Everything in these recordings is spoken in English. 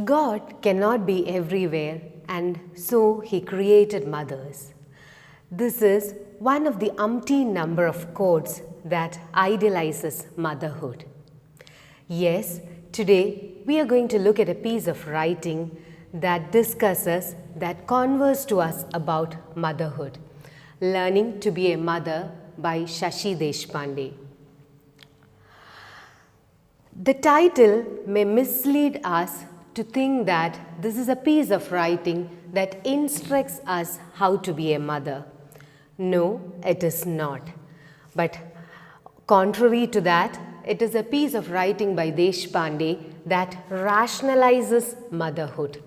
God cannot be everywhere, and so He created mothers. This is one of the umpteen number of quotes that idealizes motherhood. Yes, today we are going to look at a piece of writing that discusses, that converses to us about motherhood. Learning to be a Mother by Shashi Deshpande. The title may mislead us to think that this is a piece of writing that instructs us how to be a mother. No, it is not. But contrary to that, it is a piece of writing by Deshpande that rationalizes motherhood.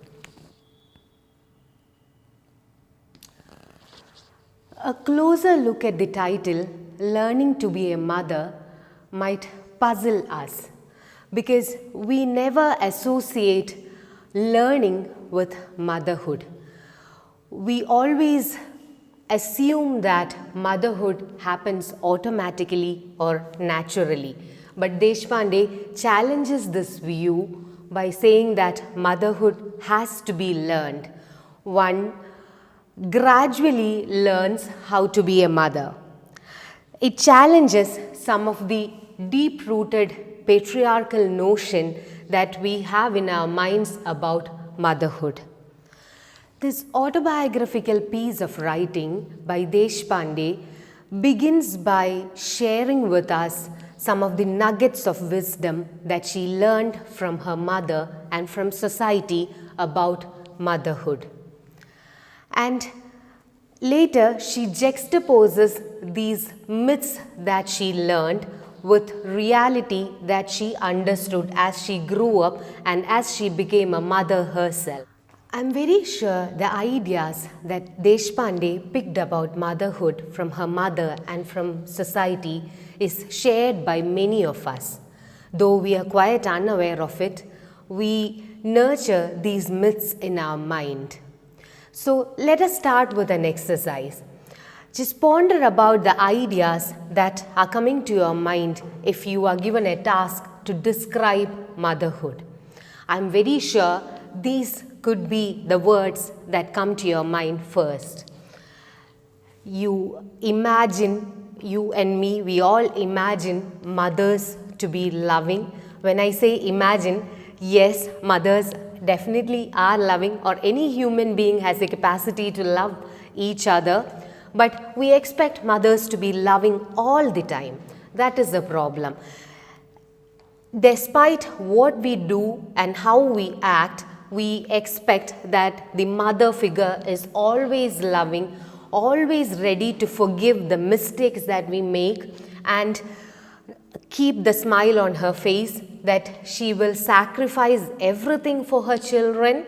A closer look at the title, Learning to be a Mother, might puzzle us because we never associate learning with motherhood. We always assume that motherhood happens automatically or naturally. But Deshpande challenges this view by saying that motherhood has to be learned. One gradually learns how to be a mother. It challenges some of the deep-rooted patriarchal notion that we have in our minds about motherhood. This autobiographical piece of writing by Deshpande begins by sharing with us some of the nuggets of wisdom that she learned from her mother and from society about motherhood. And later she juxtaposes these myths that she learned with reality that she understood as she grew up and as she became a mother herself. I'm very sure the ideas that Deshpande picked about motherhood from her mother and from society is shared by many of us. Though we are quite unaware of it, we nurture these myths in our mind. So let us start with an exercise. Just ponder about the ideas that are coming to your mind if you are given a task to describe motherhood. I'm very sure these could be the words that come to your mind first. You imagine, you and me, we all imagine mothers to be loving. When I say imagine, yes, mothers definitely are loving, or any human being has the capacity to love each other. But we expect mothers to be loving all the time. That is the problem. Despite what we do and how we act, we expect that the mother figure is always loving, always ready to forgive the mistakes that we make and keep the smile on her face, that she will sacrifice everything for her children.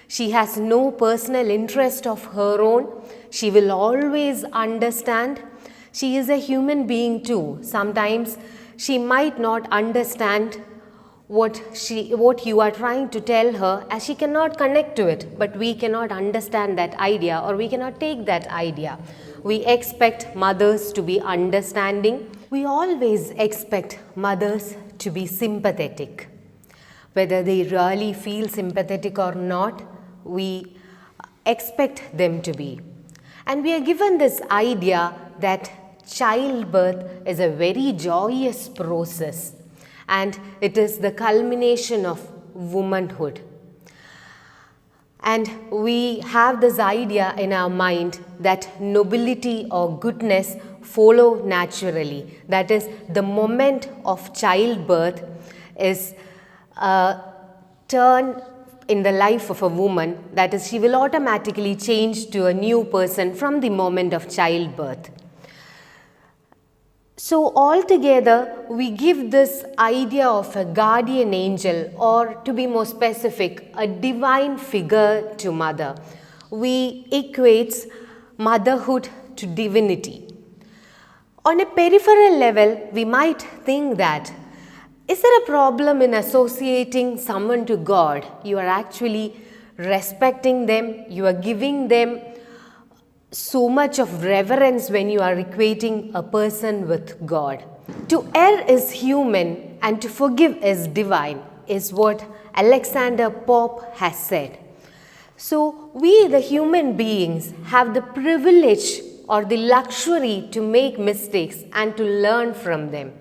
She has no personal interest of her own. She will always understand. She is a human being too. Sometimes she might not understand what you are trying to tell her, as she cannot connect to it, but we cannot understand that idea, or we cannot take that idea. We expect mothers to be understanding. We always expect mothers to be sympathetic. Whether they really feel sympathetic or not, we expect them to be. And we are given this idea that childbirth is a very joyous process and it is the culmination of womanhood. And we have this idea in our mind that nobility or goodness follow naturally. That is, the moment of childbirth is a turn in the life of a woman. That is, she will automatically change to a new person from the moment of childbirth. So altogether, we give this idea of a guardian angel, or to be more specific, a divine figure to mother. We equate motherhood to divinity. On a peripheral level, we might think that, is there a problem in associating someone to God? You are actually respecting them, you are giving them so much of reverence when you are equating a person with God. To err is human and to forgive is divine is what Alexander Pope has said. So, we the human beings have the privilege or the luxury to make mistakes and to learn from them.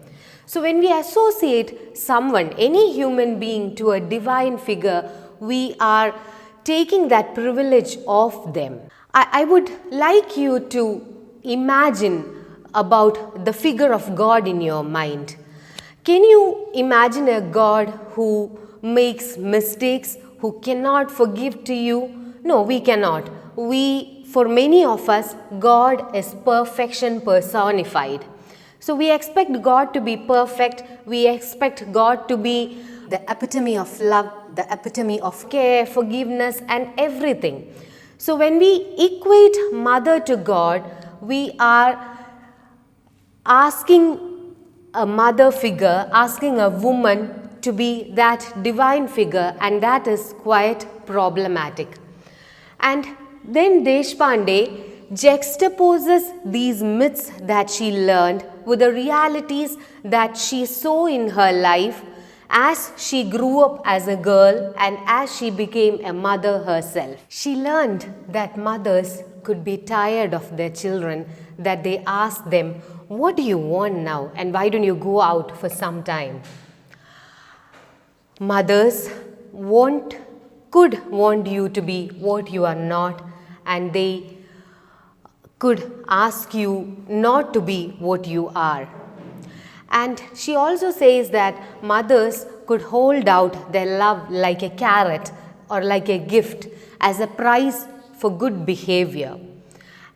So, when we associate someone, any human being, to a divine figure, we are taking that privilege of them. I would like you to imagine about the figure of God in your mind. Can you imagine a God who makes mistakes, who cannot forgive to you? No, we cannot. For many of us, God is perfection personified. So we expect God to be perfect. We expect God to be the epitome of love, the epitome of care, forgiveness, and everything. So when we equate mother to God, we are asking a mother figure, asking a woman to be that divine figure, and that is quite problematic. And then Deshpande juxtaposes these myths that she learned with the realities that she saw in her life as she grew up as a girl and as she became a mother herself. She learned that mothers could be tired of their children, that they asked them, "What do you want now, and why don't you go out for some time?" Mothers could want you to be what you are not, and they could ask you not to be what you are. And she also says that mothers could hold out their love like a carrot or like a gift as a prize for good behavior.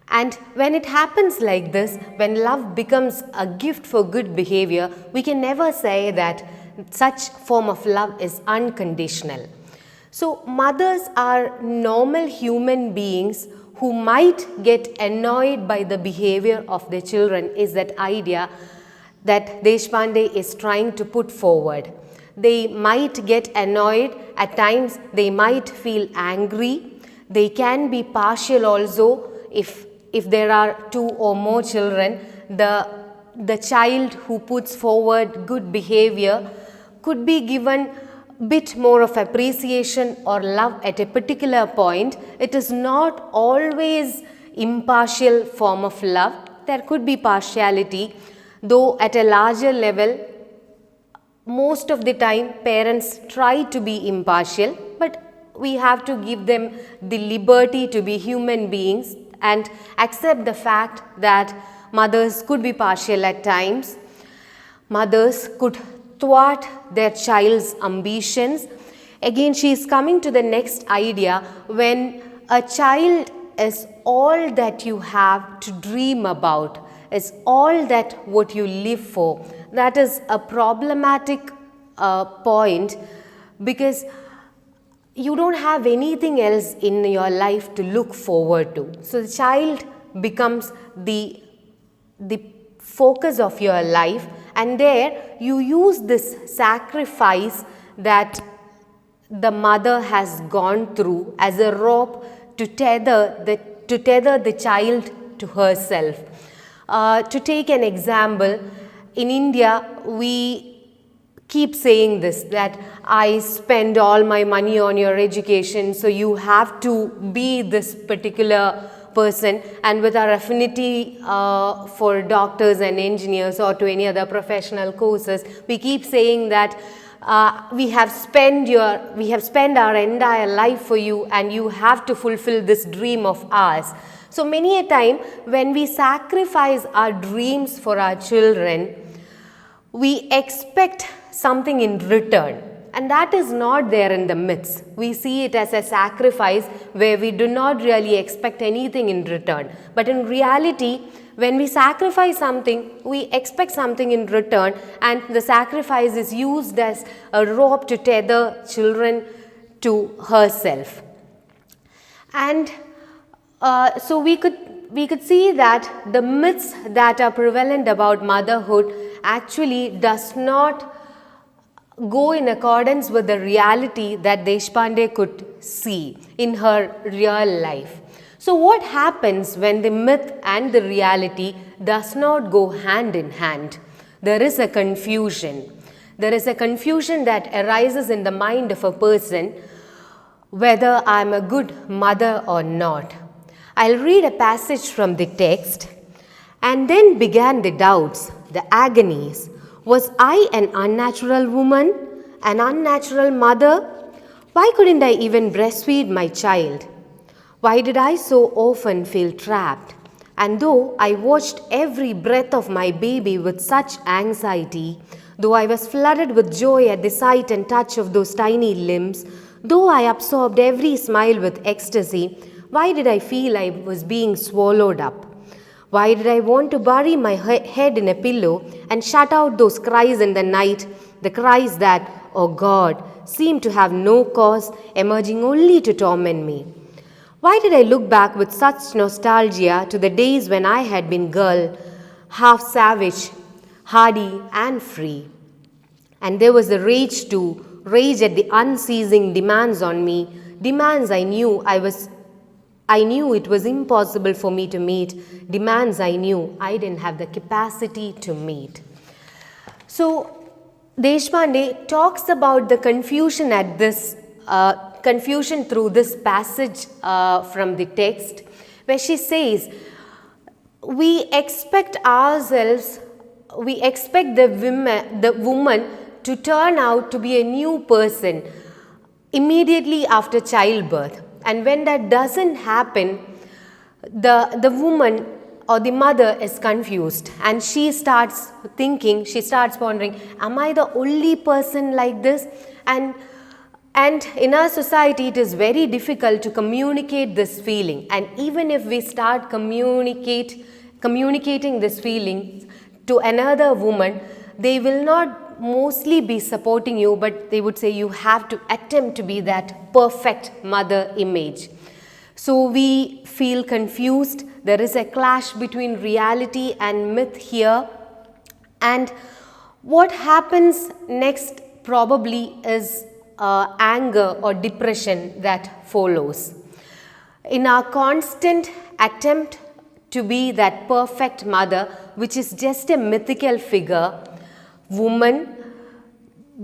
And when it happens like this, when love becomes a gift for good behavior, we can never say that such form of love is unconditional. So mothers are normal human beings who might get annoyed by the behavior of their children, is that idea that Deshpande is trying to put forward. They might get annoyed, at times they might feel angry, they can be partial also. If there are two or more children, the child who puts forward good behavior could be given bit more of appreciation or love at a particular point. It is not always impartial form of love. There could be partiality, though at a larger level, most of the time parents try to be impartial, but we have to give them the liberty to be human beings and accept the fact that mothers could be partial at times. Mothers could thwart their child's ambitions. Again, she is coming to the next idea. When a child is all that you have to dream about, is all that what you live for, that is a problematic point, because you don't have anything else in your life to look forward to. So the child becomes the focus of your life, and there you use this sacrifice that the mother has gone through as a rope to tether the child to herself. To take an example, in India we keep saying this, that I spend all my money on your education, so you have to be this particular person. And with our affinity for doctors and engineers or to any other professional courses, we keep saying that we have spent our entire life for you, and you have to fulfill this dream of ours. So many a time when we sacrifice our dreams for our children, we expect something in return, and that is not there in the myths. We see it as a sacrifice where we do not really expect anything in return. But in reality, when we sacrifice something, we expect something in return, and the sacrifice is used as a rope to tether children to herself. And so we could see that the myths that are prevalent about motherhood actually does not go in accordance with the reality that Deshpande could see in her real life. So what happens when the myth and the reality does not go hand in hand? There is a confusion. There is a confusion that arises in the mind of a person whether I am a good mother or not. I'll read a passage from the text. And then began the doubts, the agonies. Was I an unnatural woman, an unnatural mother? Why couldn't I even breastfeed my child? Why did I so often feel trapped? And though I watched every breath of my baby with such anxiety, though I was flooded with joy at the sight and touch of those tiny limbs, though I absorbed every smile with ecstasy, why did I feel I was being swallowed up? Why did I want to bury my head in a pillow and shut out those cries in the night, the cries that, oh God, seemed to have no cause, emerging only to torment me? Why did I look back with such nostalgia to the days when I had been girl, half savage, hardy and free? And there was a rage at the unceasing demands on me, demands I knew it was impossible for me to meet, demands I knew I didn't have the capacity to meet. So, Deshpande talks about the confusion confusion through this passage from the text, where she says, we expect the woman to turn out to be a new person immediately after childbirth. And when that doesn't happen, the woman or the mother is confused and she starts pondering, am I the only person like this? And in our society, it is very difficult to communicate this feeling. And even if we start communicating this feeling to another woman, they will not mostly be supporting you, but they would say you have to attempt to be that perfect mother image. So we feel confused. There is a clash between reality and myth here. And what happens next probably is anger or depression that follows. In our constant attempt to be that perfect mother, which is just a mythical figure, women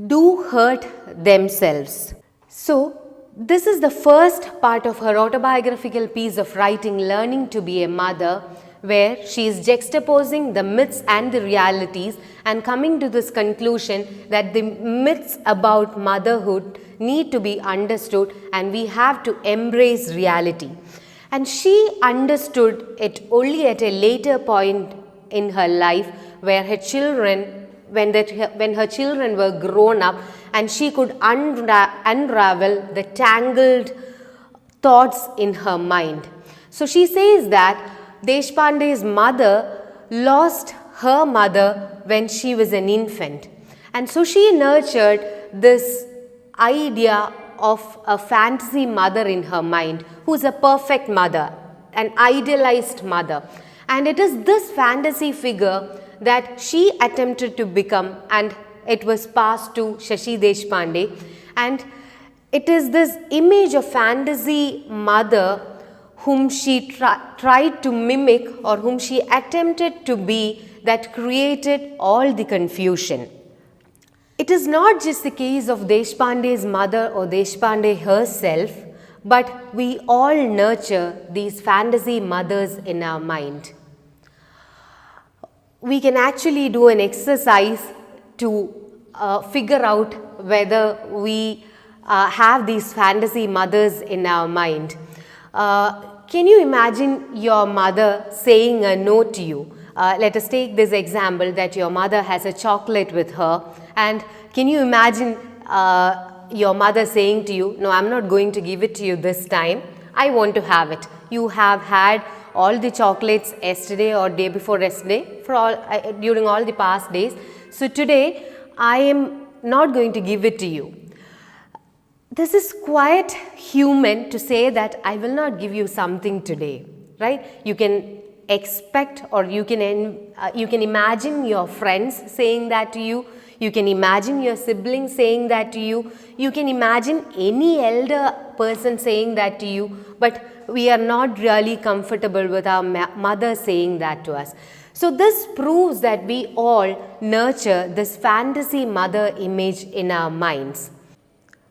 do hurt themselves. So, this is the first part of her autobiographical piece of writing, Learning to be a Mother, where she is juxtaposing the myths and the realities and coming to this conclusion that the myths about motherhood need to be understood and we have to embrace reality. And she understood it only at a later point in her life where her children when her children were grown up and she could unravel the tangled thoughts in her mind. So she says that Deshpande's mother lost her mother when she was an infant. And so she nurtured this idea of a fantasy mother in her who who's a perfect mother, an idealized mother. And it is this fantasy figure that she attempted to become, and it was passed to Shashi Deshpande. And it is this image of fantasy mother whom she tried to mimic or whom she attempted to be that created all the confusion. It is not just the case of Deshpande's mother or Deshpande herself, but we all nurture these fantasy mothers in our mind. We can actually do an exercise to figure out whether we have these fantasy mothers in our mind. Can you imagine your mother saying a no to you? Let us take this example that your mother has a chocolate with her, and can you imagine your mother saying to you, no, I'm not going to give it to you this time, I want to have it. You have had all the chocolates yesterday or day before yesterday during all the past days. So today I am not going to give it to you. This is quite human to say that I will not give you something today, right? You can expect or you can imagine your friends saying that to you. You can imagine your siblings saying that to you. You can imagine any elder person saying that to you, but we are not really comfortable with our mother saying that to us. So this proves that we all nurture this fantasy mother image in our minds.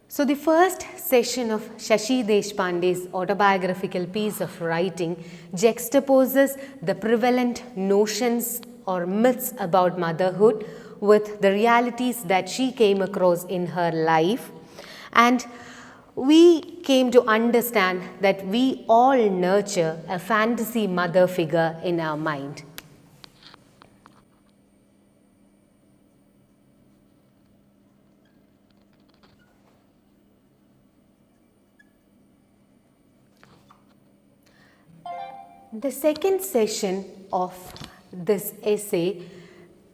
So the first session of Shashi Deshpande's autobiographical piece of writing juxtaposes the prevalent notions or myths about motherhood with the realities that she came across in her life, and we came to understand that we all nurture a fantasy mother figure in our mind. The second session of this essay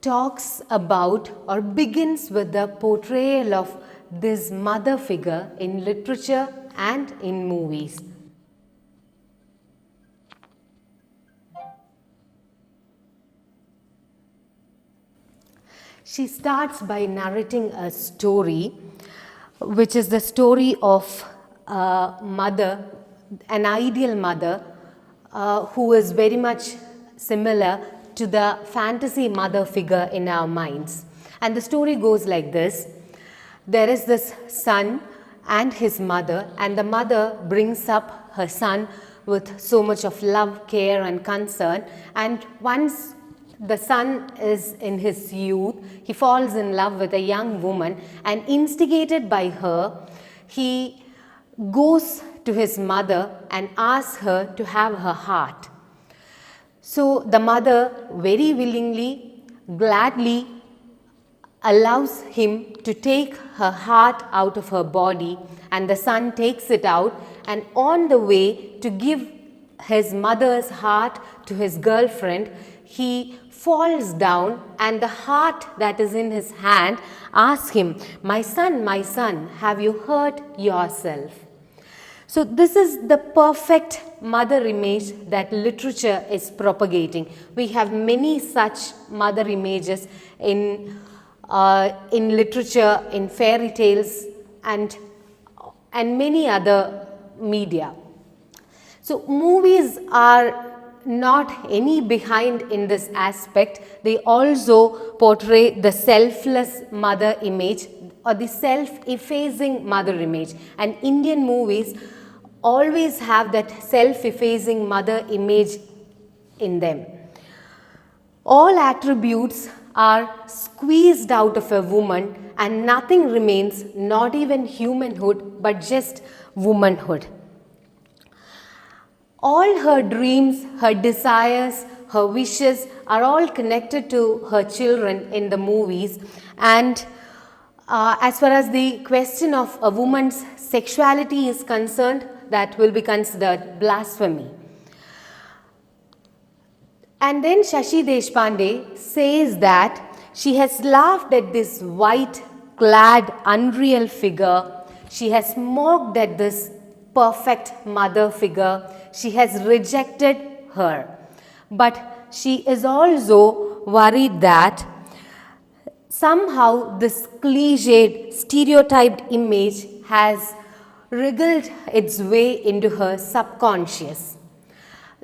talks about or begins with the portrayal of this mother figure in literature and in movies. She starts by narrating a story, which is the story of a mother, an ideal mother, who is very much similar to the fantasy mother figure in our minds. And the story goes like this. There is this son and his mother, and the mother brings up her son with so much of love, care and concern, and once the son is in his youth, he falls in love with a young woman, and instigated by her, he goes to his mother and asks her to have her heart. So the mother very willingly, gladly allows him to take her heart out of her body, and the son takes it out, and on the way to give his mother's heart to his girlfriend, he falls down, and the heart that is in his hand asks him, my son, have you hurt yourself?" So this is the perfect mother image that literature is propagating. We have many such mother images in literature, in fairy tales and many other media. So movies are not any behind in this aspect. They also portray the selfless mother image or the self-effacing mother image, and Indian movies always have that self-effacing mother image in them. All attributes are squeezed out of a woman and nothing remains, not even humanhood, but just womanhood. All her dreams, her desires, her wishes are all connected to her children in the movies, and as far as the question of a woman's sexuality is concerned, that will be considered blasphemy. And then Shashi Deshpande says that she has laughed at this white-clad, unreal figure. She has mocked at this perfect mother figure. She has rejected her. But she is also worried that somehow this cliched, stereotyped image has wriggled its way into her subconscious.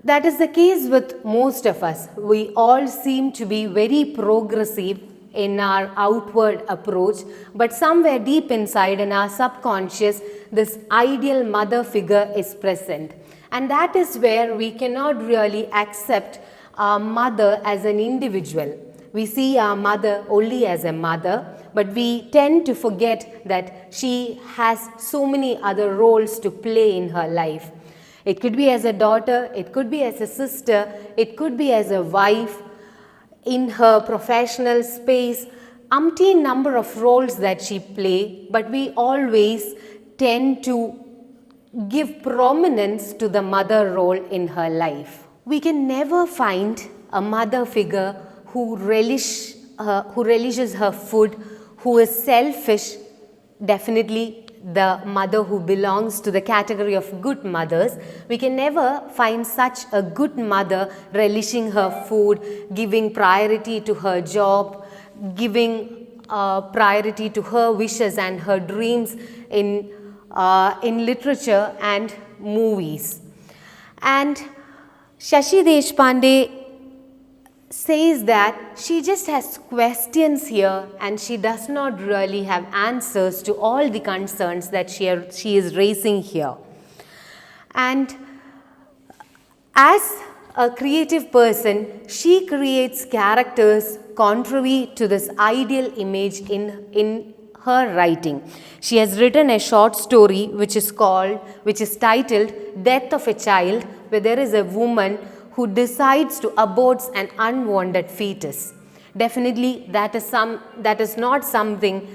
That is the case with most of us. We all seem to be very progressive in our outward approach, but somewhere deep inside in our subconscious, this ideal mother figure is present. And that is where we cannot really accept our mother as an individual. We see our mother only as a mother, but we tend to forget that she has so many other roles to play in her life. It could be as a daughter, it could be as a sister, it could be as a wife, in her professional space, umpteen number of roles that she plays, but we always tend to give prominence to the mother role in her life. We can never find a mother figure who relishes her food, who is selfish. Definitely the mother who belongs to the category of good mothers. We can never find such a good mother relishing her food, giving priority to her job, giving priority to her wishes and her dreams in literature and movies. And Shashi Deshpande says that she just has questions here and she does not really have answers to all the concerns that she is raising here. And as a creative person, she creates characters contrary to this ideal image in her writing. She has written a short story which is titled Death of a Child, where there is a woman who decides to abort an unwanted fetus. Definitely that is not something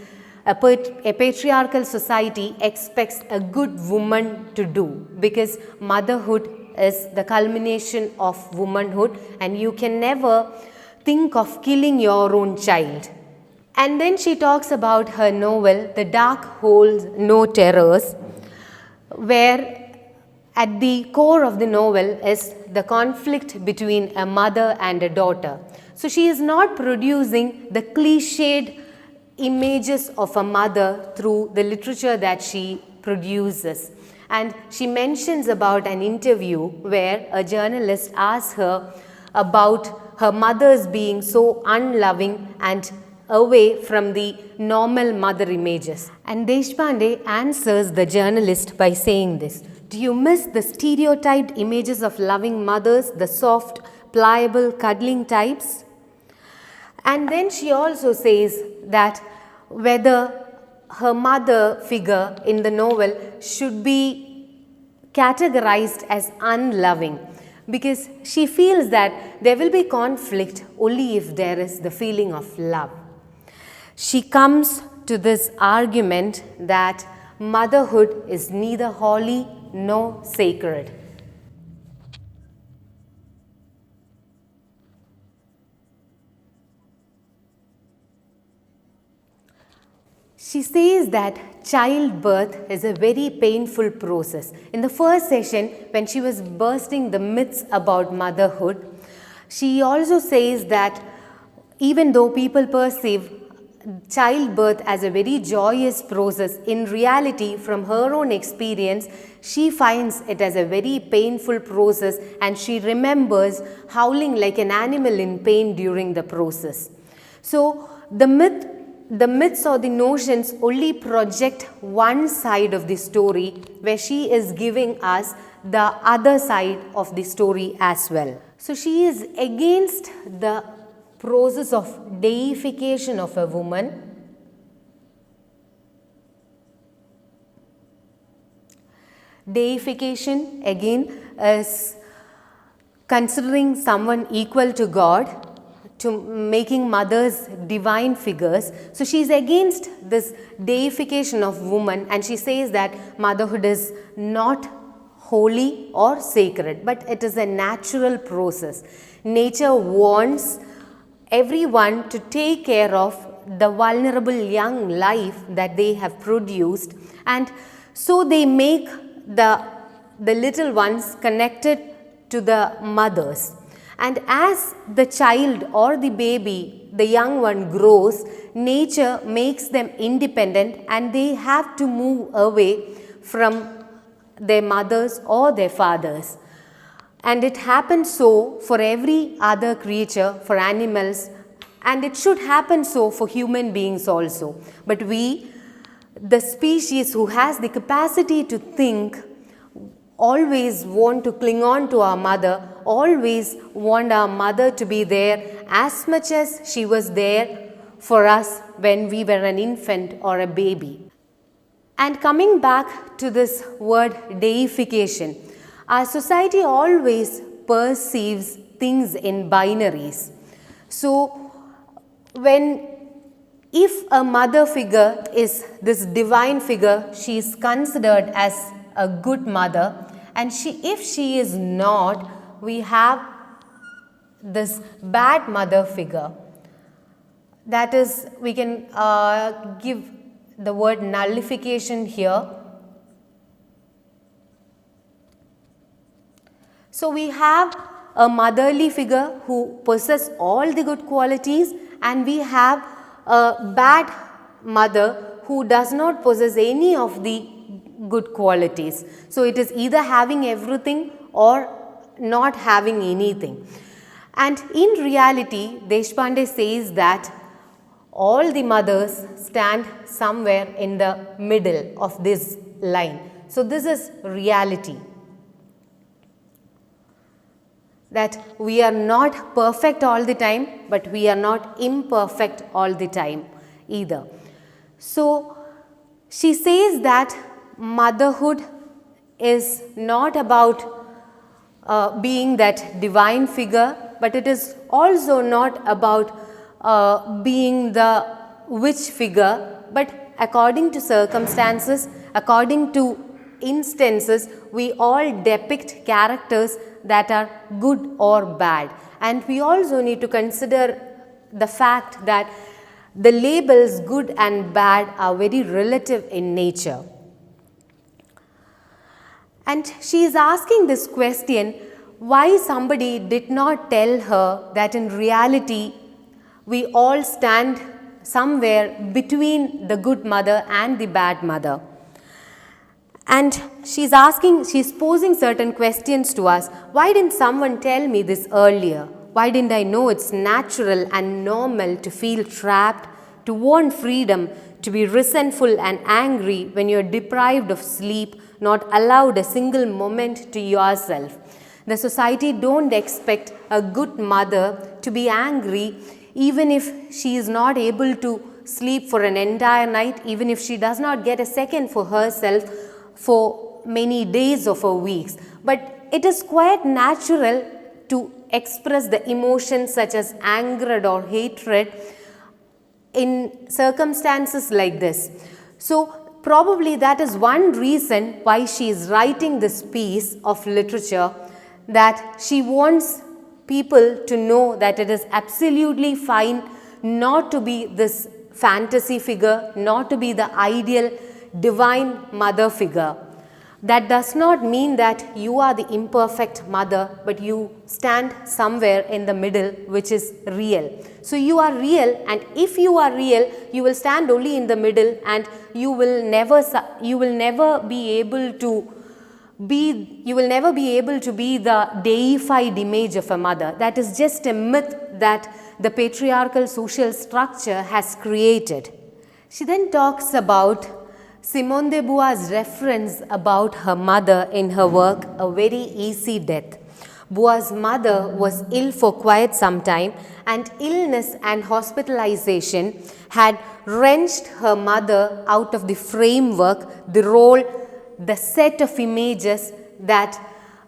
a patriarchal society expects a good woman to do, because motherhood is the culmination of womanhood and you can never think of killing your own child. And then she talks about her novel, The Dark Holds No Terrors, where at the core of the novel is the conflict between a mother and a daughter. So she is not producing the cliched images of a mother through the literature that she produces. And she mentions about an interview where a journalist asks her about her mother's being so unloving and away from the normal mother images. And Deshpande answers the journalist by saying this: do you miss the stereotyped images of loving mothers, the soft, pliable, cuddling types? And then she also says that whether her mother figure in the novel should be categorized as unloving, because she feels that there will be conflict only if there is the feeling of love. She comes to this argument that motherhood is neither holy nor sacred. She says that childbirth is a very painful process. In the first session, when she was bursting the myths about motherhood, she also says that even though people perceive childbirth as a very joyous process, in reality, from her own experience, she finds it as a very painful process and she remembers howling like an animal in pain during the process. So the myths or the notions only project one side of the story, where she is giving us the other side of the story as well. So she is against the process of deification of a woman. Deification again is considering someone equal to God, to making mothers divine figures. So she is against this deification of woman and she says that motherhood is not holy or sacred, but it is a natural process. Nature wants everyone to take care of the vulnerable young life that they have produced, and so they make the little ones connected to the mothers. And as the child or the baby, the young one grows, nature makes them independent and they have to move away from their mothers or their fathers. And it happens so for every other creature, for animals, and it should happen so for human beings also. But we, the species who has the capacity to think, always want to cling on to our mother, always want our mother to be there as much as she was there for us when we were an infant or a baby. And coming back to this word deification, our society always perceives things in binaries. So if a mother figure is this divine figure, she is considered as a good mother, and if she is not, we have this bad mother figure. That is, we can give the word nullification here. So we have a motherly figure who possesses all the good qualities, and we have a bad mother who does not possess any of the good qualities. So it is either having everything or not having anything. And in reality, Deshpande says that all the mothers stand somewhere in the middle of this line. So this is reality. That we are not perfect all the time, but we are not imperfect all the time either. So she says that motherhood is not about being that divine figure, but it is also not about being the witch figure, but according to circumstances, according to instances, we all depict characters that are good or bad. And we also need to consider the fact that the labels good and bad are very relative in nature. And she is asking this question, why somebody did not tell her that in reality we all stand somewhere between the good mother and the bad mother. And she's posing certain questions to us. Why didn't someone tell me this earlier? Why didn't I know it's natural and normal to feel trapped, to want freedom, to be resentful and angry when you're deprived of sleep, not allowed a single moment to yourself? The society don't expect a good mother to be angry even if she is not able to sleep for an entire night, even if she does not get a second for herself for many days or for weeks. But it is quite natural to express the emotions such as anger or hatred in circumstances like this. So probably that is one reason why she is writing this piece of literature, that she wants people to know that it is absolutely fine not to be this fantasy figure, not to be the ideal divine mother figure. That does not mean that you are the imperfect mother, but you stand somewhere in the middle, which is real. So you are real, and if you are real, you will stand only in the middle, and you will never be able to be the deified image of a mother. That is just a myth that the patriarchal social structure has created. She then talks about Simone de Beauvoir's reference about her mother in her work, A Very Easy Death. Beauvoir's mother was ill for quite some time, and illness and hospitalization had wrenched her mother out of the framework, the role, the set of images that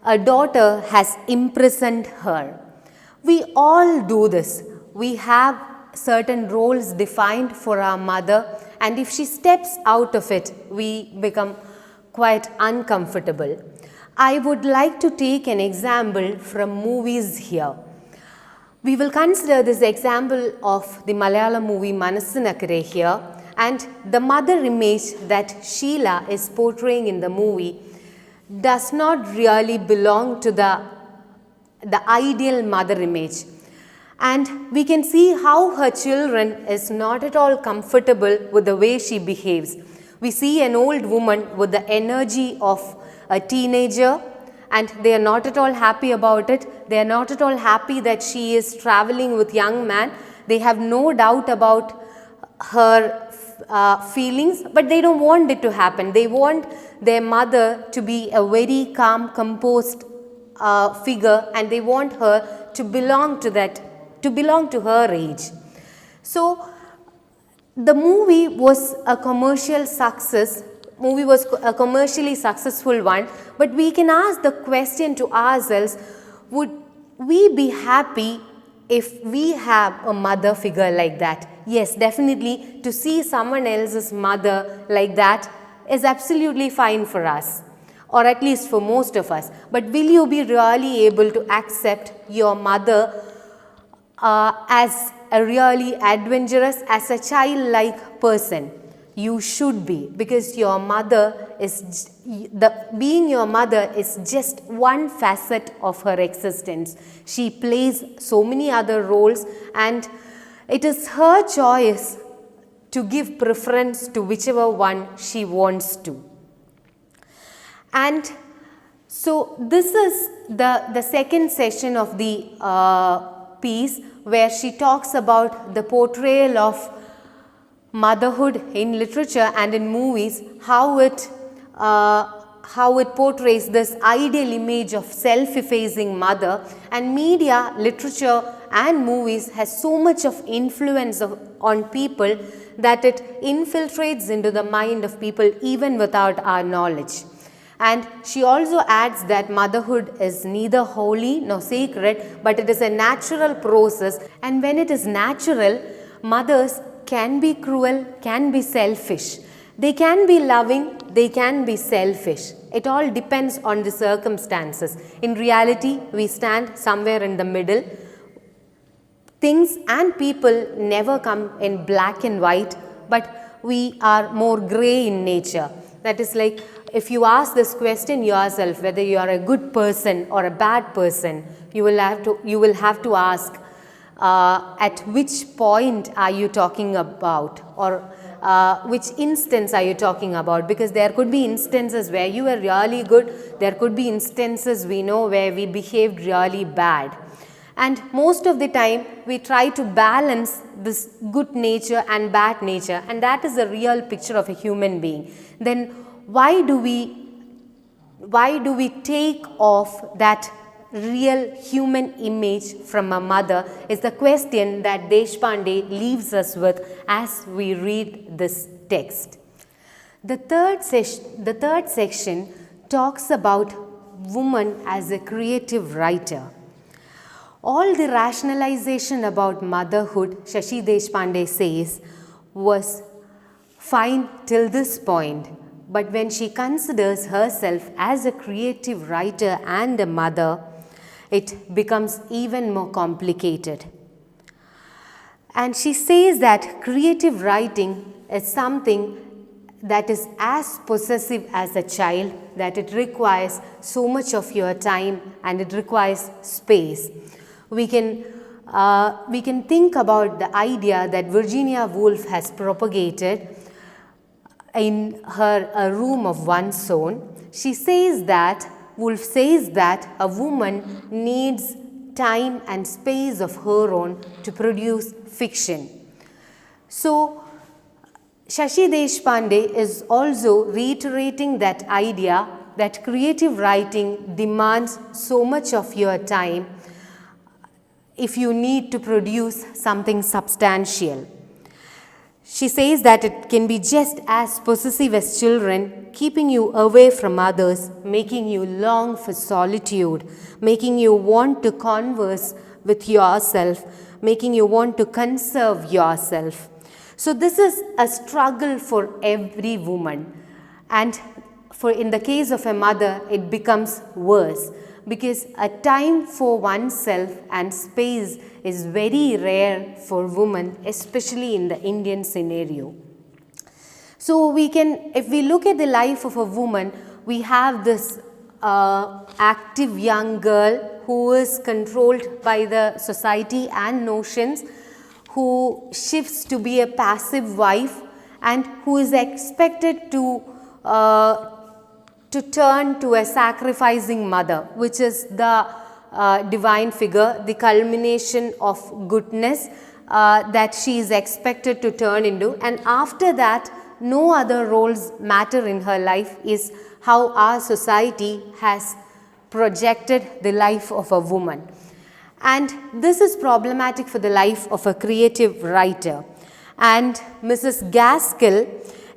a daughter has imprisoned her. We all do this. We have certain roles defined for our mother, and if she steps out of it, we become quite uncomfortable. I would like to take an example from movies here. We will consider this example of the Malayalam movie Manassinakare here, and the mother image that Sheila is portraying in the movie does not really belong to the ideal mother image. And we can see how her children is not at all comfortable with the way she behaves. We see an old woman with the energy of a teenager, and they are not at all happy about it. They are not at all happy that she is traveling with young man. They have no doubt about her feelings, but they don't want it to happen. They want their mother to be a very calm, composed figure, and they want her to belong to her age. So the movie was a commercially successful one, but we can ask the question to ourselves, would we be happy if we have a mother figure like that? Yes, definitely, to see someone else's mother like that is absolutely fine for us, or at least for most of us. But will you be really able to accept your mother as a really adventurous, as a childlike person? You should be, because your mother is being your mother is just one facet of her existence. She plays so many other roles, and it is her choice to give preference to whichever one she wants to. And so this is the second session of the piece where she talks about the portrayal of motherhood in literature and in movies, how it portrays this ideal image of self-effacing mother, and media, literature and movies has so much of influence on people that it infiltrates into the mind of people even without our knowledge. And she also adds that motherhood is neither holy nor sacred, but it is a natural process, and when it is natural, mothers can be cruel, can be selfish. They can be loving, they can be selfish. It all depends on the circumstances. In reality, we stand somewhere in the middle. Things and people never come in black and white, but we are more gray in nature. That is like, if you ask this question yourself, whether you are a good person or a bad person, you will have to ask, at which point are you talking about, or which instance are you talking about, because there could be instances where you were really good, there could be instances we know where we behaved really bad. And most of the time we try to balance this good nature and bad nature, and that is the real picture of a human being. Then why do we take off that real human image from a mother is the question that Deshpande leaves us with as we read this text. The third section talks about woman as a creative writer. All the rationalization about motherhood, Shashi Deshpande says, was fine till this point. But when she considers herself as a creative writer and a mother, it becomes even more complicated. And she says that creative writing is something that is as possessive as a child, that it requires so much of your time and it requires space. We can think about the idea that Virginia Woolf has propagated in her A Room of One's Own. Woolf says that a woman needs time and space of her own to produce fiction. So Shashi Deshpande is also reiterating that idea that creative writing demands so much of your time if you need to produce something substantial. She says that it can be just as possessive as children, keeping you away from others, making you long for solitude, making you want to converse with yourself, making you want to conserve yourself. So this is a struggle for every woman, and in the case of a mother, it becomes worse, because a time for oneself and space is very rare for women, especially in the Indian scenario. So if we look at the life of a woman, we have this active young girl who is controlled by the society and notions, who shifts to be a passive wife, and who is expected to turn to a sacrificing mother, which is the divine figure, the culmination of goodness that she is expected to turn into. And after that, no other roles matter in her life, is how our society has projected the life of a woman. And this is problematic for the life of a creative writer. And Mrs. Gaskell,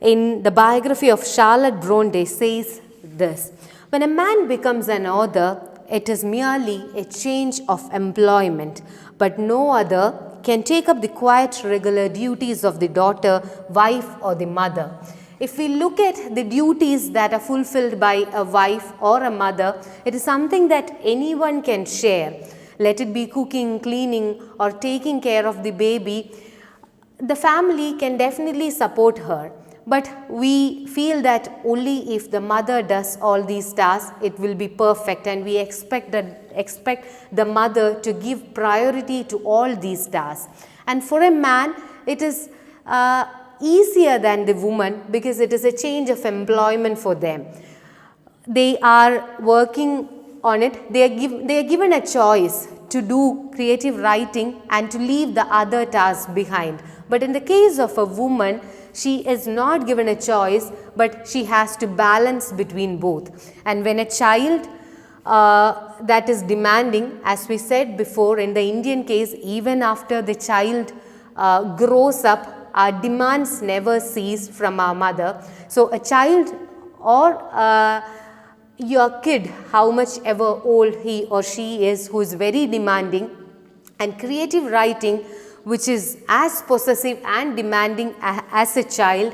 in the biography of Charlotte Bronte, says this: when a man becomes an author, it is merely a change of employment, but no other can take up the quiet regular duties of the daughter, wife or the mother. If we look at the duties that are fulfilled by a wife or a mother, it is something that anyone can share. Let it be cooking, cleaning or taking care of the baby. The family can definitely support her. But we feel that only if the mother does all these tasks, it will be perfect, and we expect the mother to give priority to all these tasks. And for a man, it is easier than the woman, because it is a change of employment for them. They are working on it. They are given a choice to do creative writing and to leave the other tasks behind. But in the case of a woman, she is not given a choice, but she has to balance between both. And when a child that is demanding, as we said before, in the Indian case, even after the child grows up, our demands never cease from our mother. So a child or your kid, how much ever old he or she is, who is very demanding, and creative writing, which is as possessive and demanding as a child,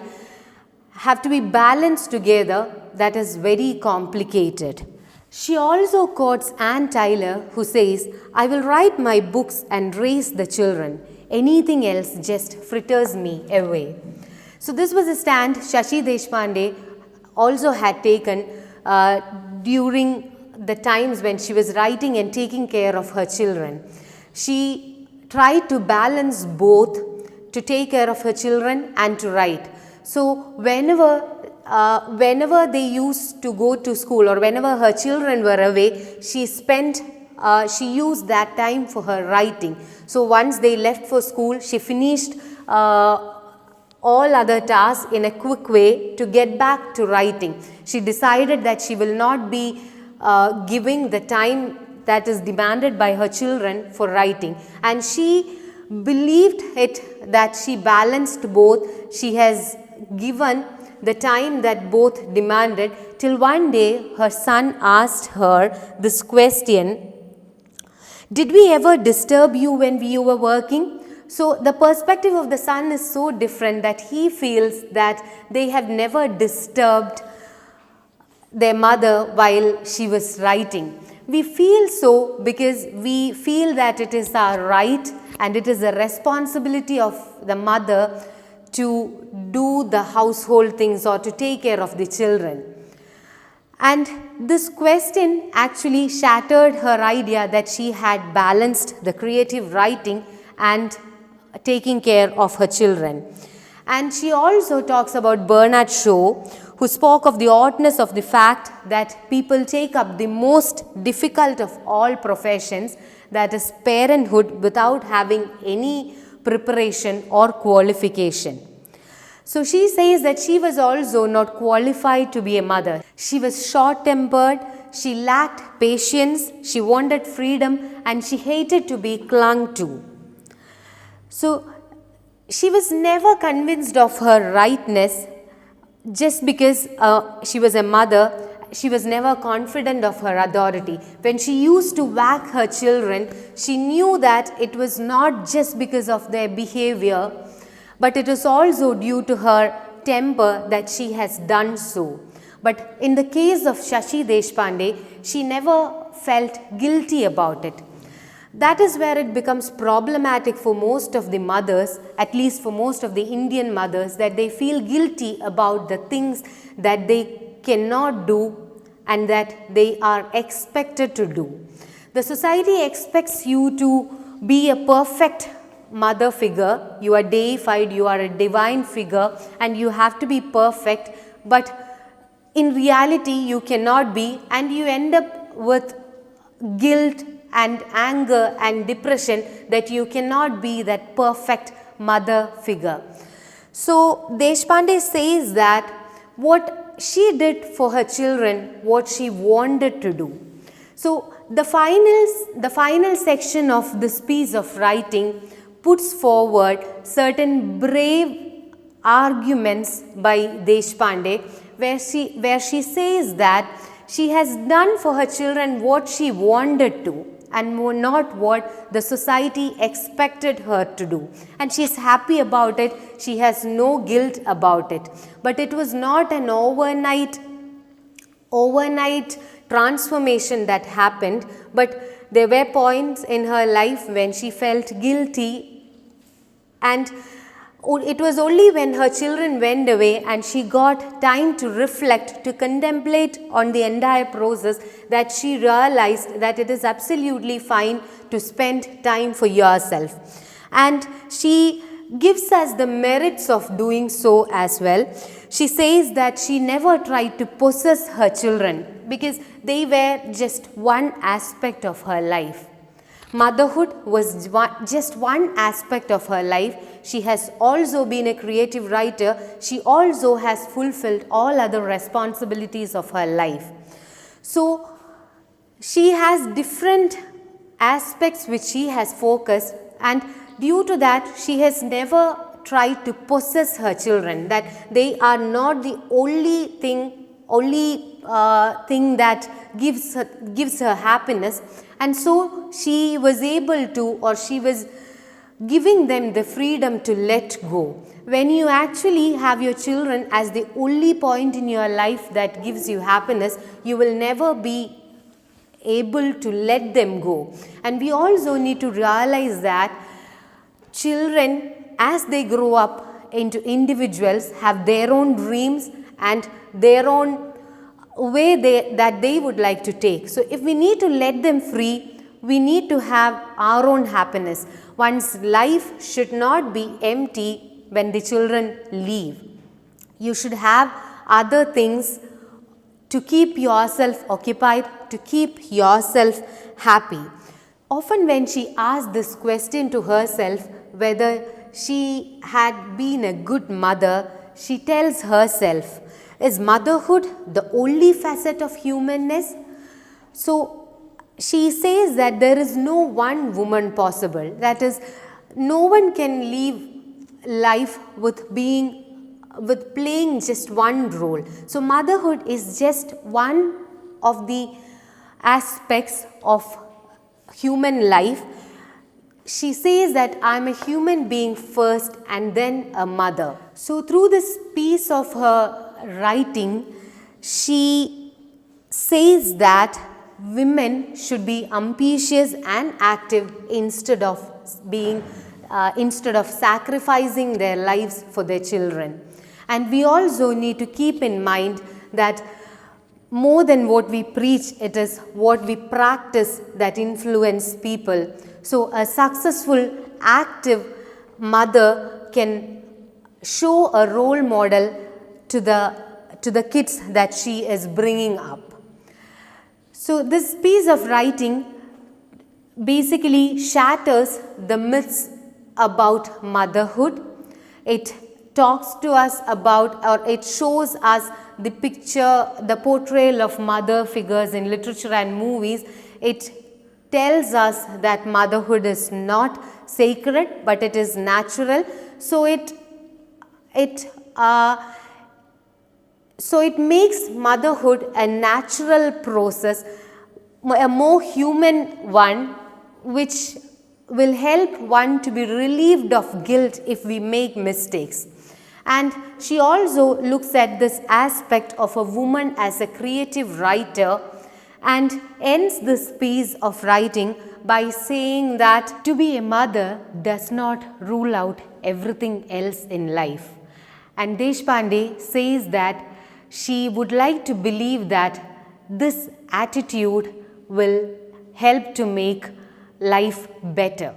have to be balanced together. That is very complicated. She also quotes Anne Tyler, who says, "I will write my books and raise the children. Anything else just fritters me away." So this was a stand Shashi Deshpande also had taken during the times when she was writing and taking care of her children. She tried to balance both, to take care of her children and to write. So whenever they used to go to school or whenever her children were away, she used that time for her writing. So once they left for school, she finished all other tasks in a quick way to get back to writing. She decided that she will not be giving the time that is demanded by her children for writing, and she believed it that she balanced both. She has given the time that both demanded, till one day her son asked her this question, "Did we ever disturb you when you were working?" So the perspective of the son is so different that he feels that they have never disturbed their mother while she was writing. We feel so because we feel that it is our right and it is a responsibility of the mother to do the household things or to take care of the children. And this question actually shattered her idea that she had balanced the creative writing and taking care of her children. And she also talks about Bernard Shaw, who spoke of the oddness of the fact that people take up the most difficult of all professions, that is parenthood, without having any preparation or qualification. So she says that she was also not qualified to be a mother. She was short-tempered, she lacked patience, she wanted freedom, and she hated to be clung to. So she was never convinced of her rightness just because she was a mother. She was never confident of her authority. When she used to whack her children, she knew that it was not just because of their behavior, but it is also due to her temper that she has done so. But in the case of Shashi Deshpande, she never felt guilty about it. That is where it becomes problematic for most of the mothers, at least for most of the Indian mothers, that they feel guilty about the things that they cannot do and that they are expected to do. The society expects you to be a perfect mother figure. You are deified, you are a divine figure, and you have to be perfect, but in reality you cannot be, and you end up with guilt and anger and depression that you cannot be that perfect mother figure. So Deshpande says that what she did for her children, what she wanted to do. So the final section of this piece of writing puts forward certain brave arguments by Deshpande, where she says that she has done for her children what she wanted to and not what the society expected her to do. And she is happy about it. She has no guilt about it. But it was not an overnight transformation that happened, but there were points in her life when she felt guilty, and it was only when her children went away and she got time to reflect, to contemplate on the entire process, that she realized that it is absolutely fine to spend time for yourself. And she gives us the merits of doing so as well. She says that she never tried to possess her children because they were just one aspect of her life. Motherhood was just one aspect of her life. She has also been a creative writer. She also has fulfilled all other responsibilities of her life. So, she has different aspects which she has focused, and due to that she has never tried to possess her children, that they are not the only thing that gives her happiness. And so she was able to, or she was giving them the freedom to let go. When you actually have your children as the only point in your life that gives you happiness, you will never be able to let them go. And we also need to realize that children, as they grow up into individuals, have their own dreams and their own way that they would like to take. So if we need to let them free, we need to have our own happiness. One's life should not be empty when the children leave. You should have other things to keep yourself occupied, to keep yourself happy. Often when she asked this question to herself, whether she had been a good mother, she tells herself, is motherhood the only facet of humanness? So she says that there is no one woman possible. That is, no one can live life with playing just one role. So motherhood is just one of the aspects of human life. She says that I am a human being first and then a mother. So through this piece of her writing, she says that women should be ambitious and active instead of sacrificing their lives for their children. And we also need to keep in mind that more than what we preach, it is what we practice that influence people. So a successful, active mother can show a role model to the kids that she is bringing up. So this piece of writing basically shatters the myths about motherhood. It talks to us about, or it shows us the picture, the portrayal of mother figures in literature and movies. It tells us that motherhood is not sacred, but it is natural. So it makes motherhood a natural process, a more human one, which will help one to be relieved of guilt if we make mistakes. And she also looks at this aspect of a woman as a creative writer and ends this piece of writing by saying that to be a mother does not rule out everything else in life. And Deshpande says that she would like to believe that this attitude will help to make life better.